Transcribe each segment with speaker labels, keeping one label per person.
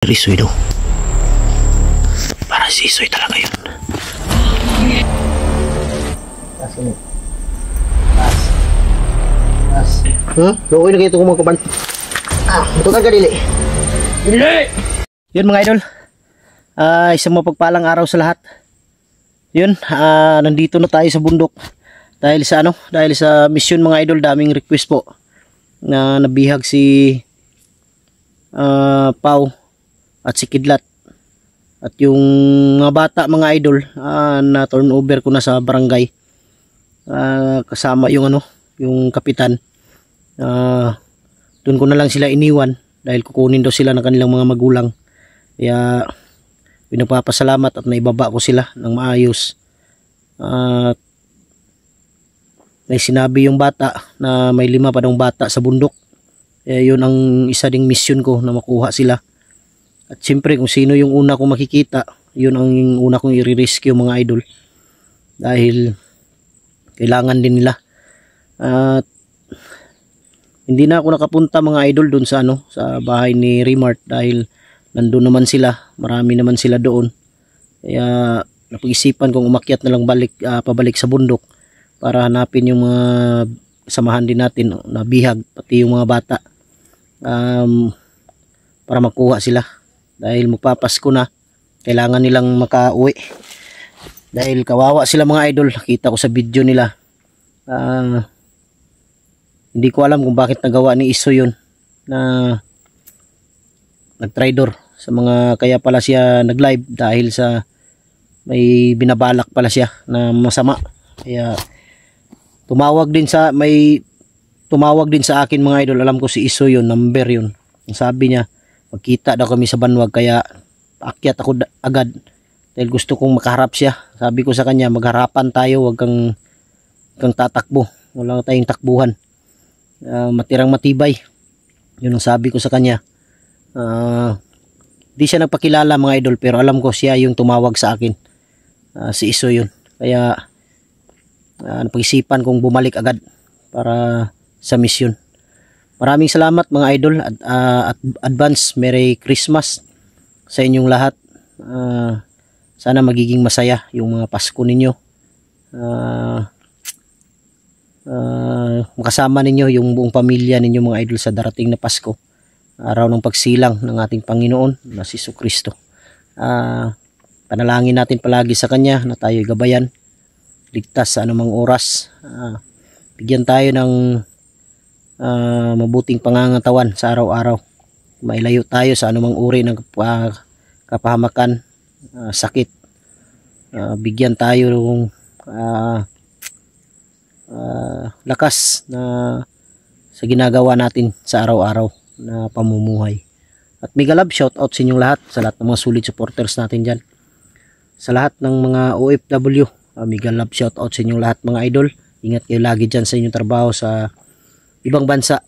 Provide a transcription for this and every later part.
Speaker 1: Isoy daw. Para si Isoy talaga yun. Tas ini. Tas. Okay na kayo ito kung magkaban. Ito ka dili. Dili! Yun mga idol. Isang mapagpalang araw sa lahat. Yun, nandito na tayo sa bundok. Dahil sa Dahil sa mission mga idol, daming request po na nabihag si Pau at si Kidlat. At yung mga bata mga idol, na turn over ko na sa barangay. Kasama yung yung kapitan. Doon ko na lang sila iniwan dahil kukunin daw sila ng kanilang mga magulang. Kaya pinagpapasalamat at naibaba ko sila ng maayos. May sinabi yung bata na may 5 pa daw bata sa bundok. Yun ang isa ding mission ko, na makuha sila. At siyempre kung sino yung una kong makikita, yun ang una kong i-rescue mga idol. Dahil kailangan din nila. At hindi na ako nakapunta mga idol doon sa sa bahay ni Remart dahil nandun naman sila, marami naman sila doon. Kaya napag-isipan kong umakyat na lang pabalik sa bundok para hanapin yung mga samahan din natin na bihag, pati yung mga bata, para makuha sila. Dahil magpapasko na, kailangan nilang makauwi. Dahil kawawa sila mga idol, nakita ko sa video nila. Hindi ko alam kung bakit nagawa ni Iso yun, na nag-tridor sa mga, kaya pala siya nag-live dahil sa may binabalak pala siya na masama. Kaya tumawag din sa akin mga idol. Alam ko si Iso yun, number yun. Ang sabi niya, magkita daw kami sa banwag, kaya paakyat ako agad dahil gusto kong makaharap siya. Sabi ko sa kanya, magharapan tayo, wag kang tatakbo, wala tayong takbuhan. Matirang matibay, yun ang sabi ko sa kanya. Di siya nagpakilala mga idol, pero alam ko siya yung tumawag sa akin. Si Iso yun. Kaya napag-isipan kong bumalik agad para sa mission. Maraming salamat mga idol, at advance Merry Christmas sa inyong lahat. Sana magiging masaya yung mga Pasko ninyo. Makasama ninyo yung buong pamilya ninyo mga idol sa darating na Pasko, araw ng pagsilang ng ating Panginoon na si Jesucristo. Panalangin natin palagi sa Kanya na tayo gabayan, ligtas sa anumang oras. Bigyan tayo ng mabuting pangangatawan sa araw-araw. Mailayo tayo sa anumang uri ng kapahamakan, sakit. Bigyan tayo ng lakas na sa ginagawa natin sa araw-araw na pamumuhay. At mega love shout out sa inyong lahat, sa lahat ng mga solid supporters natin dyan, sa lahat ng mga OFW. Mega love shout out sa inyong lahat mga idol. Ingat kayo lagi dyan sa inyong trabaho sa ibang bansa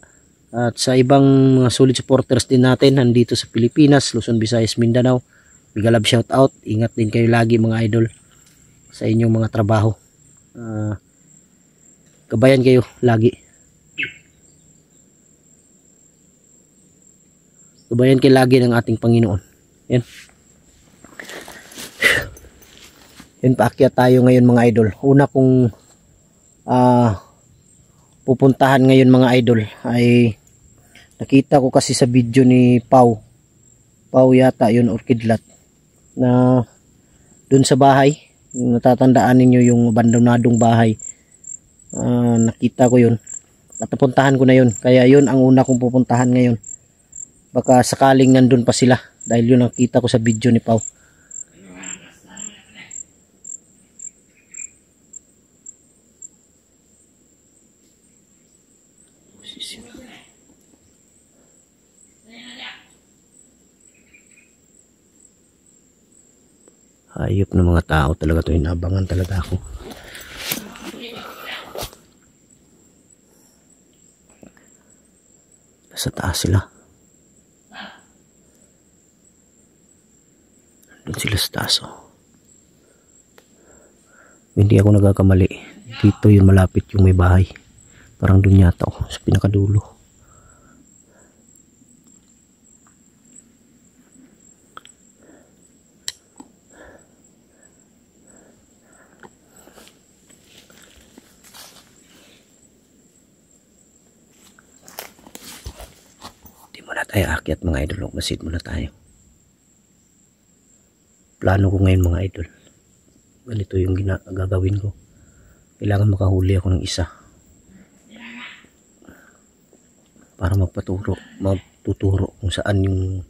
Speaker 1: at sa ibang mga solid supporters din natin nandito sa Pilipinas, Luzon, Visayas, Mindanao. Mega love shout out. Ingat din kayo lagi mga idol sa inyong mga trabaho. Gabayan kayo lagi. Gabayan kayo lagi ng ating Panginoon. Yan. Yan, paakyat tayo ngayon mga idol. Una kong pupuntahan ngayon mga idol ay nakita ko kasi sa video ni Pau yata yun, or Kidlat, na dun sa bahay, yung natatandaan ninyo yung abandonadong bahay. Nakita ko yun at napuntahan ko na yun, kaya yun ang una kong pupuntahan ngayon. Baka sakaling nandun pa sila dahil yun nakita ko sa video ni Pau. Hayop ng mga tao talaga to, inabangan talaga ako. Sa taas sila. Doon sila sa taas. Hindi ako nagkakamali. Dito yun, malapit yung may bahay. Parang doon yata ako sa pinakadulo. tayo aakyat mga idol. Masid muna tayo. Plano ko ngayon mga idol, ganito yung gagawin ko. Kailangan makahuli ako ng isa para magtuturo kung saan yung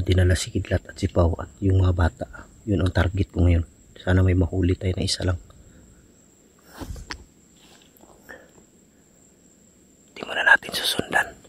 Speaker 1: dinala si Kidlat at si Pau at yung mga bata. Yun ang target ko ngayon. Sana may mahuli tayo na isa lang. Hindi muna natin susundan.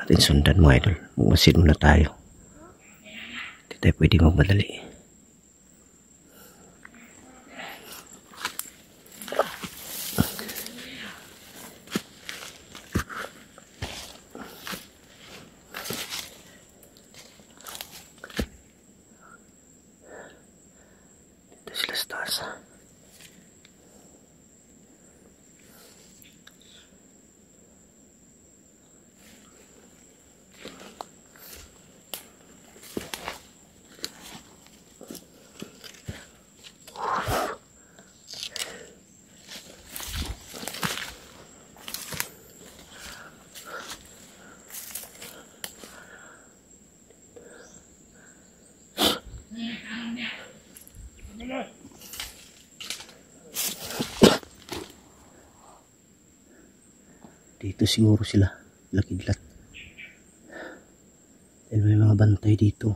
Speaker 1: Natin sundan mga idol. Magmasid muna tayo. Hindi tayo pwede magmadali. Dito sila sa taas. Dito siguro sila, Kidlat. Dahil may mga bantay dito.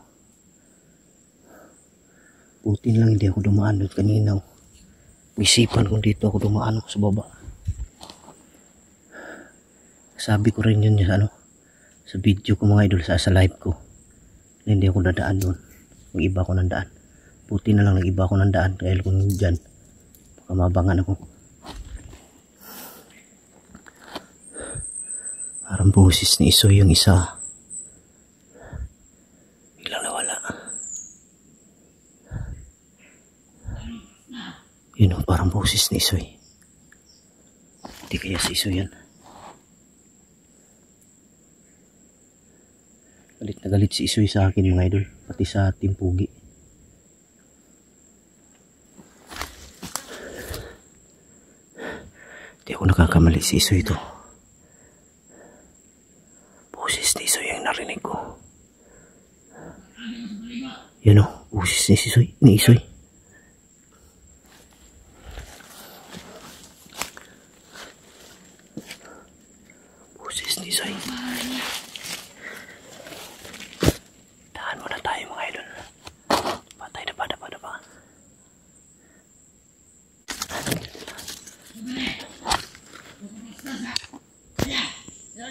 Speaker 1: Buti lang hindi ako dumaan doon kanina. Isipan kung dito ako dumaan ako sa baba. Sabi ko rin yun sa video ko mga idol, sa live ko. Hindi ako nadaan doon. Nag-iba ako ng daan. Buti na lang nag-iba ako ng daan. Dahil kung dyan, baka mabangan ako. Parang boses ni Isoy yung isa. Biglang nawala. Yun o, parang boses ni Isoy. Hindi kaya si Isoy yan. Galit na galit si Isoy sa akin mga idol. Pati sa Team Pugi. Hindi ako nakakamali si Isoy ito. Boses ni Isoy ang narinig ko. Yan o, boses ni Isoy. Boses ni Isoy. Tahan muna tayo mga idol. Patay na pa.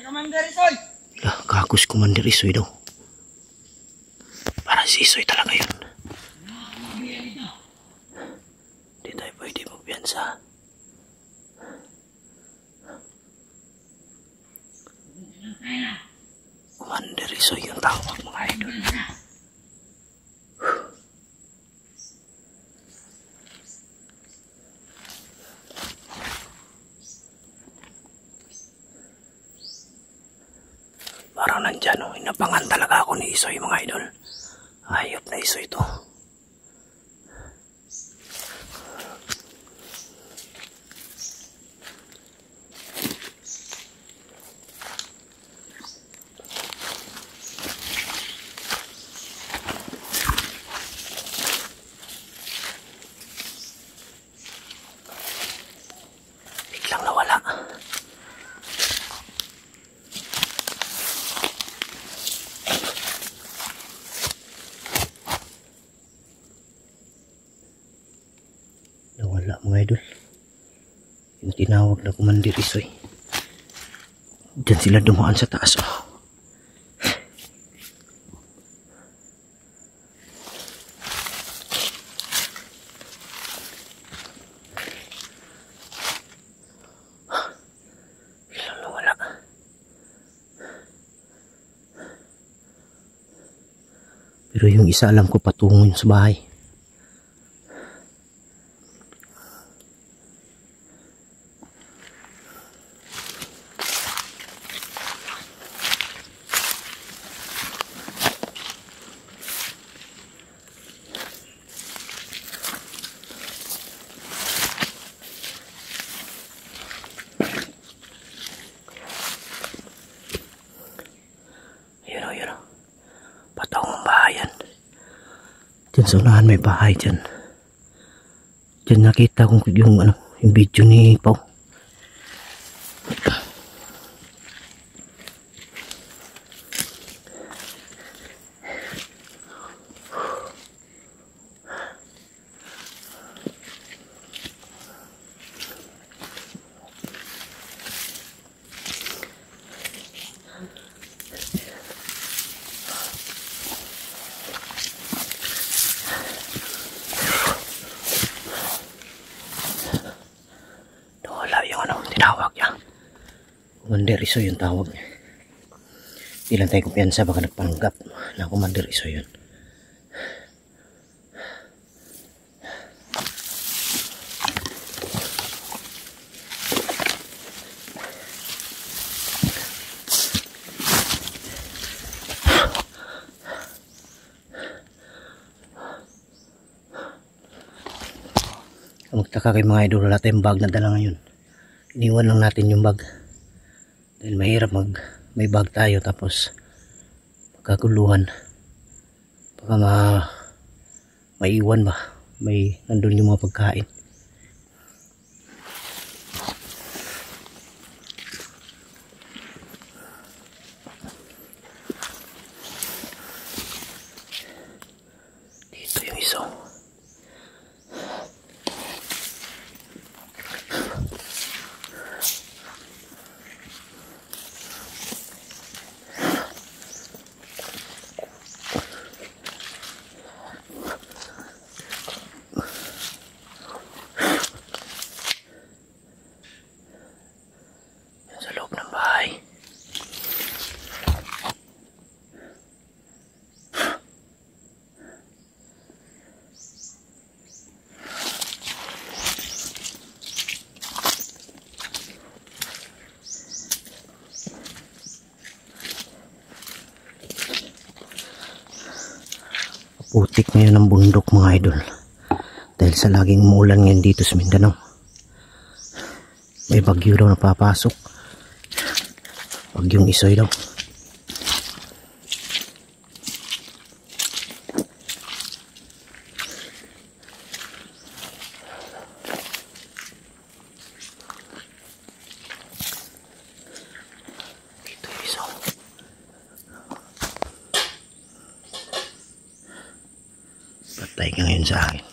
Speaker 2: Commander Isoy!
Speaker 1: Kakus Commander Isoy daw. Para si Isoy talaga yun. Hindi tayo pwede magpiyansa. Commander Isoy yung tawag mga idol. Parang nandyan o, inabangan talaga ako ni Isoy mga idol. Ayop na Isoy ito. Biglang nawala. Nawala mga idol. Yung tinawag na Commander Isoy. Diyan sila dumaan sa taas oh. Biglang Pero yung isa alam ko patungo yun sa bahay. Yun o. Patungong bahay yan. Diyan sa unahan may bahay dyan. Diyan nakita kong yung video ni Pao. Tinawag niya. Commander Isoy yung tawag niya. Di lang tayo kumpiyansa, baka nagpanggap na Commander Isoy yun. Magtaka kay mga idol, wala tayong bag na dala ngayon. Iniwan lang natin yung bag dahil mahirap may bag tayo tapos magkaguluhan, baka maiwan ba, may nandun yung mga pagkain. Dito yung isa. Putik ngayon ang bundok mga idol dahil sa laging umulan ngayon dito sa Mindanao. May bagyo daw napapasok, bagyong Isoy daw. Dito yung Isoy. Patay ka ngayon sa akin.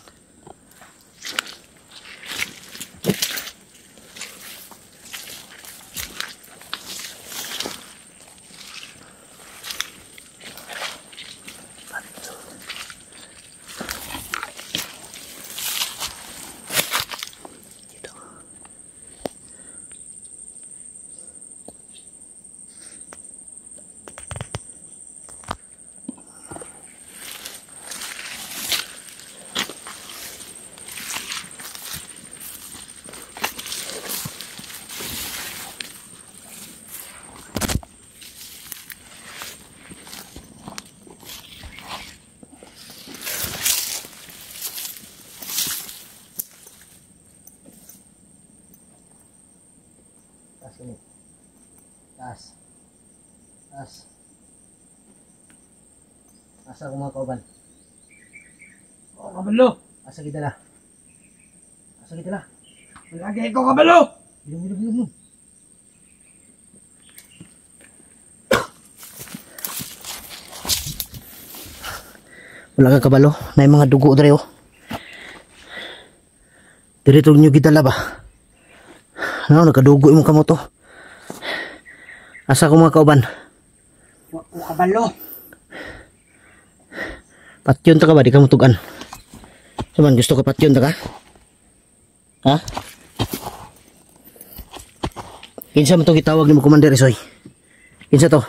Speaker 1: Sini. Tas. Asa ko mga kauban?
Speaker 2: Oh, kabalo.
Speaker 1: Asa kita na?
Speaker 2: Lagi ko kabalo.
Speaker 1: Bilum. Wala ka kabalo? Na mga dugo dre oh. Dito nyo gidala ba? Ano, nakadugo mo kamo to. Asa ko mga kauban?
Speaker 2: O kabalo.
Speaker 1: Patyon ta ka ba? Di ka mutugan. Saman, gusto ka patyon ta ka? Ha? Kinsa mo to gitawag ni mo Commander Isoy? Kinsa to?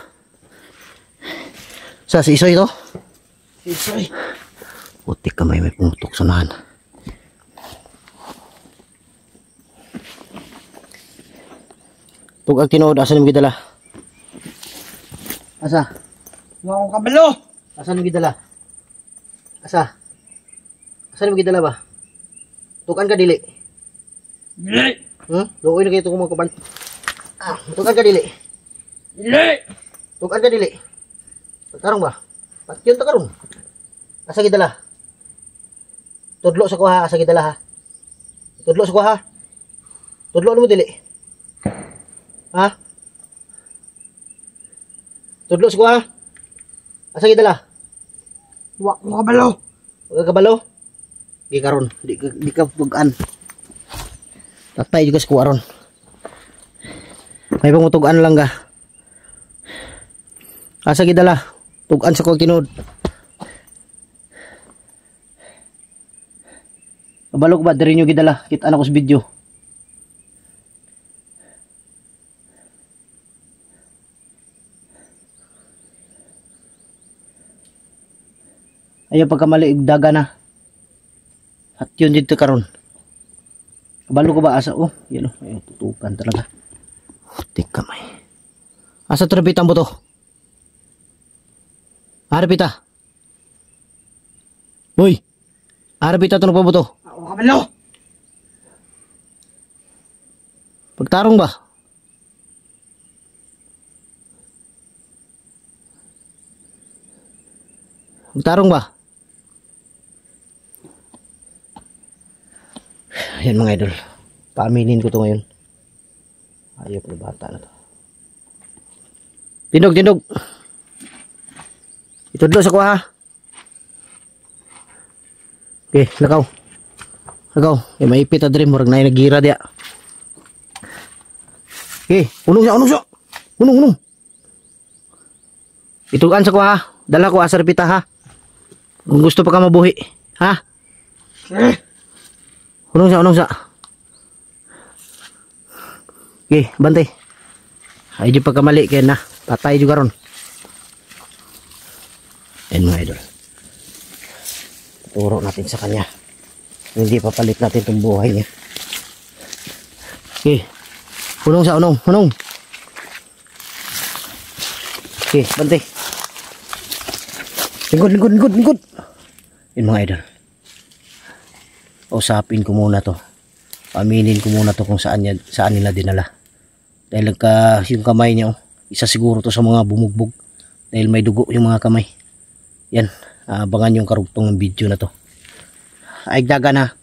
Speaker 1: Sa si Isoy to?
Speaker 2: Sorry.
Speaker 1: Putik kamay may pumutok sa unahan. Tugag tinuod, asa nimo gidala? Asa?
Speaker 2: Wa ko kabalo.
Speaker 1: Asa nimo gidala? Asa? Asa nimo gidala ba? Tukan ka dili.
Speaker 2: Dili.
Speaker 1: Luoy na kayo itong mga kaban. Tukan ka dili.
Speaker 2: Dili.
Speaker 1: Tukan ka dili. Pagtarong ba? Patyon ta karon. Asa gidala? Tudlo sa kuha, asa gidala ha? Tudlo sa kuha ha? Tudlo mo dili. Ha? Tudlo sa kuha ha? Asa gidala?
Speaker 2: Wa ko kabalo.
Speaker 1: Huwag kabalo? Di karon, di ka pugaan. Tatay juga sa kuha ron. May pangutugaan lang ka. Asa gidala? Tugan sa kuha tinuod. Kabalo ko ba? Dari nyo gidala. Kita na ko sa video. Ayaw pagkamali, daga na. At yun dito karon. Kabalo ko ba? Asa? Oh, yan o. Ayaw, tutukan talaga. Tik kamay. Asa ito napitan mo to? Arapita. Uy. Arapita ito na pa mo to?
Speaker 2: Wa ko kabalo.
Speaker 1: Pagtarong ba? Pagtarong ba? Ayan mga idol. Paaminin ko to ngayon. Ayop na bata na to. Tindog, tindog. Itudlo sa kuha ha. Okay, lakaw. Lakaw. Eh, maipit na dream. Murag na yung nagira dia. Okay, unong siya, unong siya. Unong, unong. Itugan sa kuha ha. Dala ko asar pita ha. Kung gusto pa ka mabuhi. Ha? Unong siya, unong siya. Okay, bantay. Ay di pagkamali kaya na. Patay juga ron. Ayan mga idol. Turo natin sa kanya. Hindi papalit natin itong buhay niya. Okay. Unong siya, unong, unong. Okay, bantay. Lingkod, lingkod, lingkod, lingkod. Ayan mga idol. Usapin ko muna to. Aminin ko muna to kung saan nila dinala. Dahil yung kamay niya, isa siguro to sa mga bumugbog. Dahil may dugo yung mga kamay. Yan, abangan yung karugtong ng video na to. Ay daga na.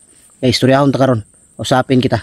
Speaker 1: Kaya istoryahon ta karon. Usapin kita.